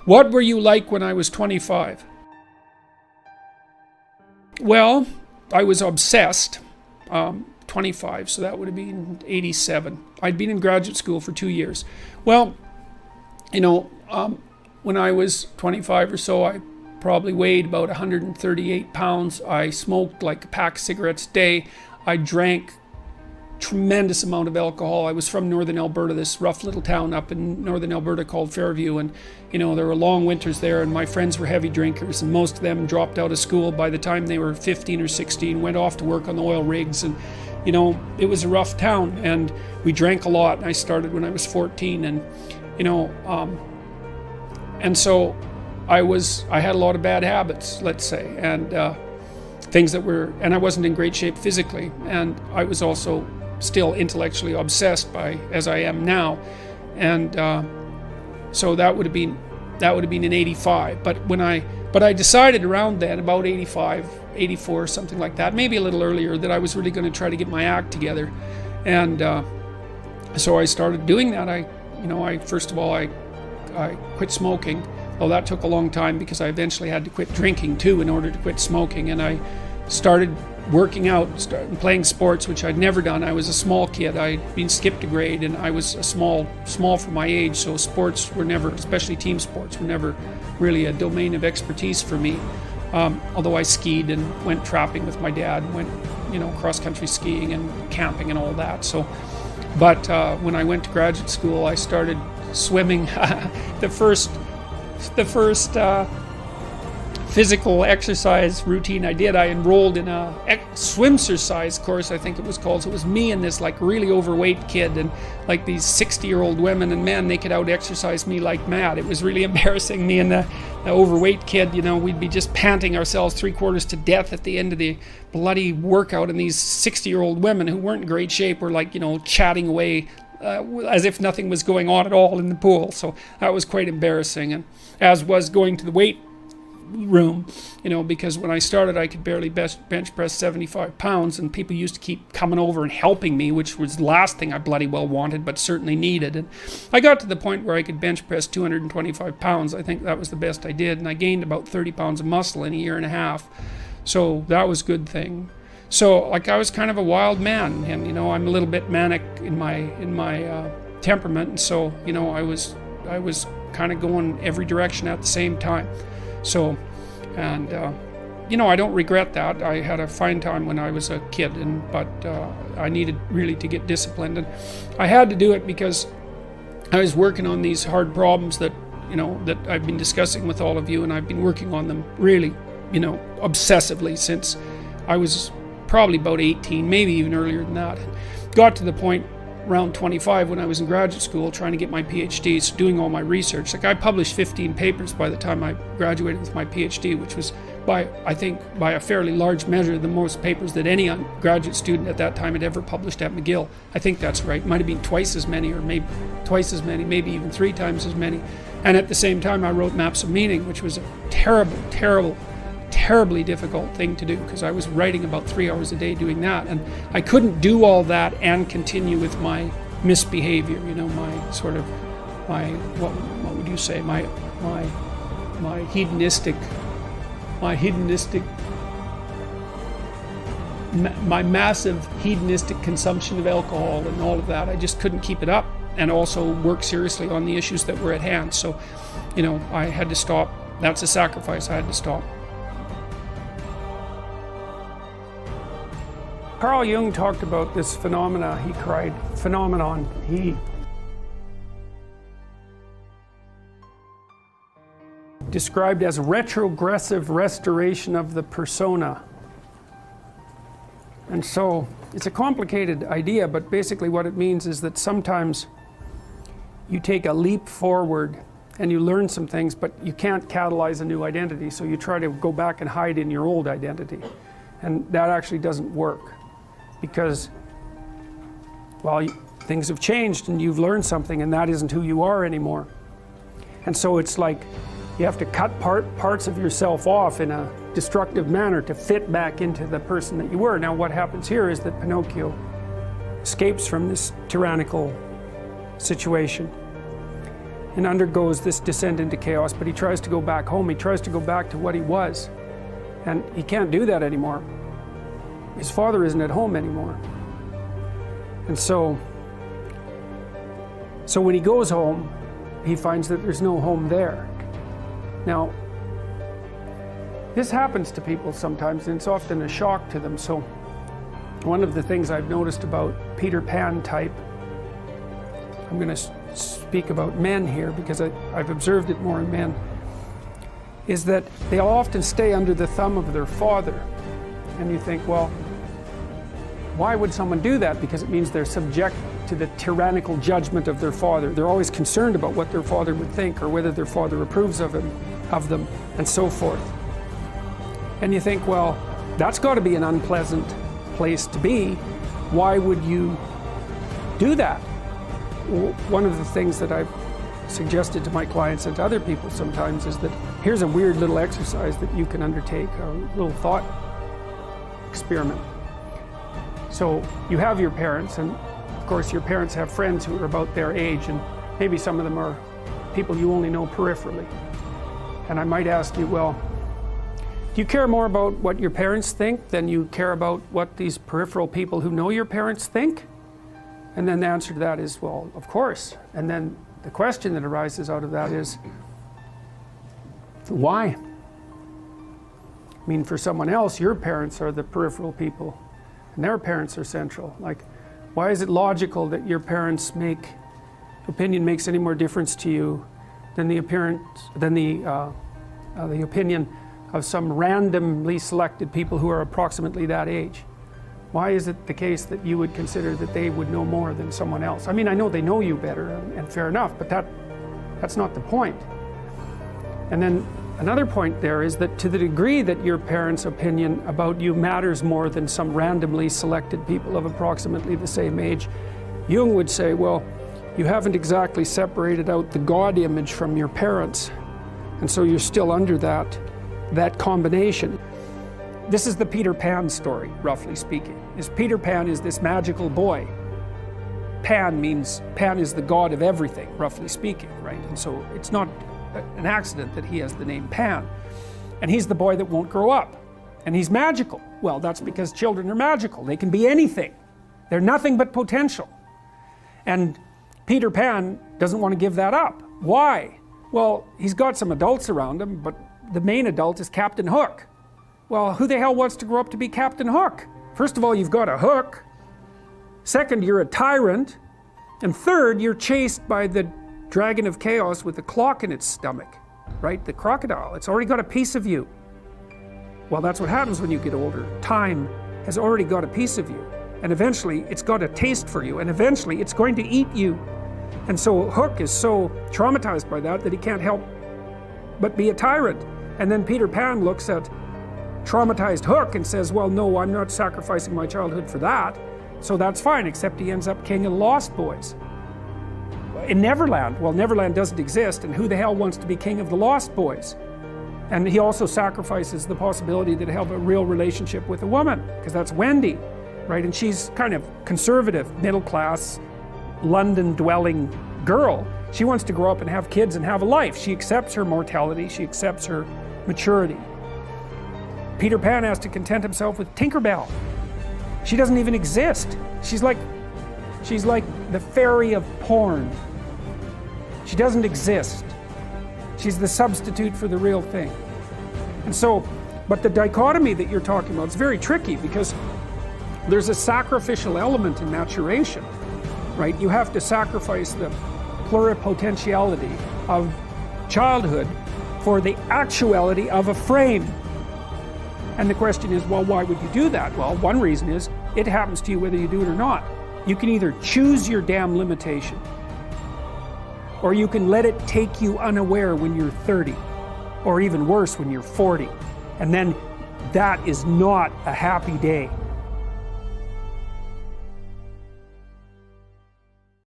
What were you like when I was 25? Well, I was obsessed. 25, so that would have been 87. I'd been in graduate school for 2 years. Well, you know, when I was 25 or so, I probably weighed about 138 pounds. I smoked like a pack of cigarettes a day. I drank tremendous amount of alcohol. I was from northern Alberta, this rough little town up in northern Alberta called Fairview, and you know, there were long winters there, and my friends were heavy drinkers, and most of them dropped out of school by the time they were 15 or 16, went off to work on the oil rigs, and you know, it was a rough town, and we drank a lot. I started when I was 14, and you know, and so I had a lot of bad habits, let's say, and things that were, and I wasn't in great shape physically, and I was also still intellectually obsessed by, as I am now, and so that would have been in 85. But I decided around then, about 85, 84, something like that, maybe a little earlier, that I was really going to try to get my act together, and so I started doing that. First of all, I quit smoking. Well, that took a long time because I eventually had to quit drinking too in order to quit smoking, and I started working out, started playing sports, which I'd never done. I was a small kid. I'd been skipped a grade, and I was small for my age, so sports were never, especially team sports, were never really a domain of expertise for me. Although I skied and went trapping with my dad, and went, you know, cross-country skiing and camping and all that. So, but when I went to graduate school, I started swimming. The first physical exercise routine I did, I enrolled in a swimsercise course, I think it was called. So it was me and this like really overweight kid, and like these 60-year-old women and men, they could out exercise me like mad. It was really embarrassing. Me and the overweight kid, you know, we'd be just panting ourselves 3/4 to death at the end of the bloody workout, and these 60-year-old women who weren't in great shape were like, you know, chatting away as if nothing was going on at all in the pool. So that was quite embarrassing, and as was going to the weight room, you know, because when I started I could barely bench press 75 pounds, and people used to keep coming over and helping me, which was the last thing I bloody well wanted, but certainly needed. And I got to the point where I could bench press 225 pounds. I think that was the best I did, and I gained about 30 pounds of muscle in a year and a half, so that was a good thing. So like I was kind of a wild man, and you know, I'm a little bit manic in my temperament, and so you know, I was kind of going every direction at the same time. So, and you know, I don't regret that. I had a fine time when I was a kid, but I needed really to get disciplined, and I had to do it because I was working on these hard problems that, you know, that I've been discussing with all of you, and I've been working on them really, you know, obsessively since I was probably about 18, maybe even earlier than that. Got to the point around 25 when I was in graduate school trying to get my PhD, so doing all my research. Like I published 15 papers by the time I graduated with my PhD, which was I think by a fairly large measure the most papers that any graduate student at that time had ever published at McGill. I think that's right. It might have been twice as many, or maybe twice as many, maybe even 3 times as many. And at the same time I wrote Maps of Meaning, which was a terribly difficult thing to do, because I was writing about 3 hours a day doing that, and I couldn't do all that and continue with my misbehavior, you know, my sort of, what would you say, my massive hedonistic consumption of alcohol and all of that. I just couldn't keep it up, and also work seriously on the issues that were at hand. So, you know, I had to stop. That's a sacrifice. I had to stop. Carl Jung talked about this phenomenon. He described as retrogressive restoration of the persona. And so it's a complicated idea, but basically what it means is that sometimes you take a leap forward and you learn some things, but you can't catalyze a new identity, so you try to go back and hide in your old identity. And that actually doesn't work, because, well, things have changed and you've learned something, and that isn't who you are anymore. And so it's like you have to cut parts of yourself off in a destructive manner to fit back into the person that you were. Now what happens here is that Pinocchio escapes from this tyrannical situation, and undergoes this descent into chaos, but he tries to go back home. He tries to go back to what he was. And he can't do that anymore. His father isn't at home anymore. And so when he goes home, he finds that there's no home there. Now, this happens to people sometimes, and it's often a shock to them. So one of the things I've noticed about Peter Pan type, I'm going to speak about men here because I've observed it more in men, is that they'll often stay under the thumb of their father. And you think, well, why would someone do that? Because it means they're subject to the tyrannical judgment of their father. They're always concerned about what their father would think or whether their father approves of them, and so forth. And you think, well, that's got to be an unpleasant place to be. Why would you do that? One of the things that I've suggested to my clients and to other people sometimes is that here's a weird little exercise that you can undertake, a little thought experiment. So you have your parents, and of course your parents have friends who are about their age, and maybe some of them are people you only know peripherally. And I might ask you, well, do you care more about what your parents think than you care about what these peripheral people who know your parents think? And then the answer to that is, well, of course. And then the question that arises out of that is, why? I mean, for someone else, your parents are the peripheral people, and their parents are central. Like, why is it logical that your parents' opinion makes any more difference to you than the opinion of some randomly selected people who are approximately that age? Why is it the case that you would consider that they would know more than someone else? I mean, I know they know you better, and fair enough, but that's not the point. And then another point there is that to the degree that your parents' opinion about you matters more than some randomly selected people of approximately the same age, Jung would say, well, you haven't exactly separated out the God image from your parents, and so you're still under that combination. This is the Peter Pan story, roughly speaking. Peter Pan is this magical boy. Pan is the god of everything, roughly speaking, right? And so it's not an accident that he has the name Pan. And he's the boy that won't grow up. And he's magical. Well, that's because children are magical. They can be anything. They're nothing but potential. And Peter Pan doesn't want to give that up. Why? Well, he's got some adults around him, but the main adult is Captain Hook. Well, who the hell wants to grow up to be Captain Hook? First of all, you've got a hook. Second, you're a tyrant. And third, you're chased by the dragon of chaos with a clock in its stomach, right? The crocodile. It's already got a piece of you. Well, that's what happens when you get older. Time has already got a piece of you. And eventually, it's got a taste for you. And eventually, it's going to eat you. And so Hook is so traumatized by that he can't help but be a tyrant. And then Peter Pan looks at traumatized Hook and says, well, no, I'm not sacrificing my childhood for that. So that's fine, except he ends up king of the Lost Boys. In Neverland, well, Neverland doesn't exist, and who the hell wants to be king of the Lost Boys? And he also sacrifices the possibility that he'll have a real relationship with a woman, because that's Wendy, right? And she's kind of conservative, middle-class, London-dwelling girl. She wants to grow up and have kids and have a life. She accepts her mortality, she accepts her maturity. Peter Pan has to content himself with Tinkerbell. She doesn't even exist. She's like the fairy of porn. She doesn't exist. She's the substitute for the real thing. And so, but the dichotomy that you're talking about is very tricky, because there's a sacrificial element in maturation, right? You have to sacrifice the pluripotentiality of childhood for the actuality of a frame. And the question is, well, why would you do that? Well, one reason is it happens to you whether you do it or not. You can either choose your damn limitation, or you can let it take you unaware when you're 30, or even worse, when you're 40. And then that is not a happy day.